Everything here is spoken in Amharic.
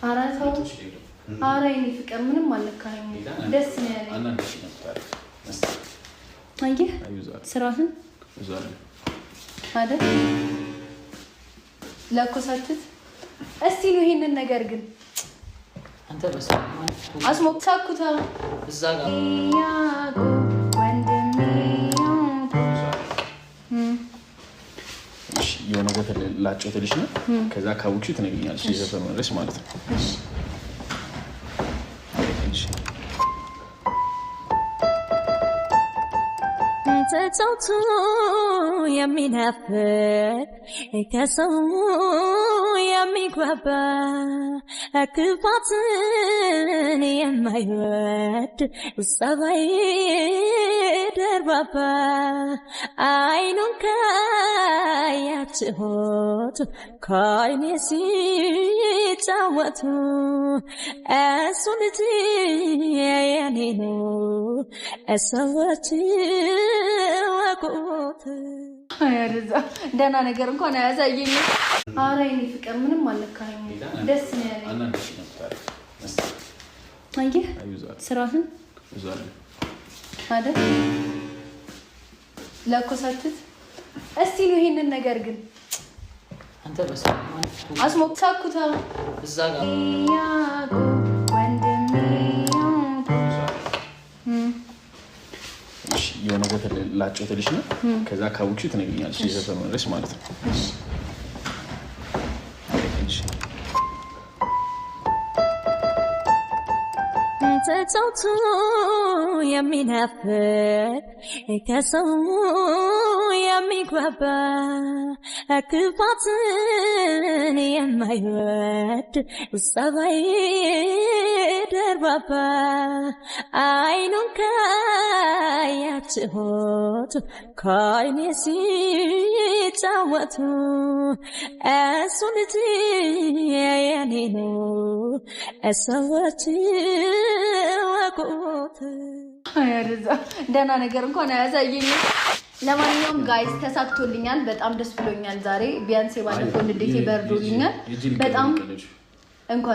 አራታው አራይኒ ፍቅር ምንም አልነካኝ ደስ ነው ያለኝ አናንሽ ነበር አየህ ስራህን ዛሬ አይደል ለኮሳችት እስቲ ነው ይሄንን ነገር ግን አንተ በሰማ አስሞክሳኩታ እዛ ጋር ያጎ ወንድሜ እሺ የሆነ ነገር ላጨውትልሽ ነው ከዛ ካውክሽ ትነግኛለሽ የዘፈኑ ርዕስ ማለት ነው እሺ ተጫውቶ የሚናፍቅ ከሰው የሚግባባ ክፋትን የማይወድ ጸባይ ደርባባ አይኑን ካያችሁት ከዓይኔ ሲጫወቱ እሱ ልጅ የኔ ነው ሰዎች ወቁት አያርዛ ደህና ነገር እንኳን አያዛየኝ አራይኒ ፍቅር ምንም አልነካኝ ደስ ነው ያለኝ አናንሽ ነበር አየህ ስራህን ዛሬ አይደል ለኮሳችት እስቲ ነው ይሄንን ነገር ግን አንተ በሰማ አስሞክሳኩታ እዛ ጋር ያጎ ወንድሜ እሺ የሆነ ነገር ላጨውትልሽ ነው ከዛ ካውክሽ ትነግኛለሽ የዘፈኑ ርዕስ ማለት ነው እሺ ተጫውቶ የሚናፍቅ ከሰው የሚግባባ ክፋትን የማይወድ ጸባይ ደርባባ አይኑን ካያችሁት ከዓይኔ ሲጫወቱ እሱ ልጅ የኔ ነው ሰዎች ወቁት አያርዛ ደህና ነገር እንኳን አያዛየኝ ለማንኛውም ጋይስ ተሳክቶልኛል በጣም ደስ ብሎኛል ዛሬ ቢያንስ የባለፈው ልዴቴ በርዶልኛል በጣም እንኳን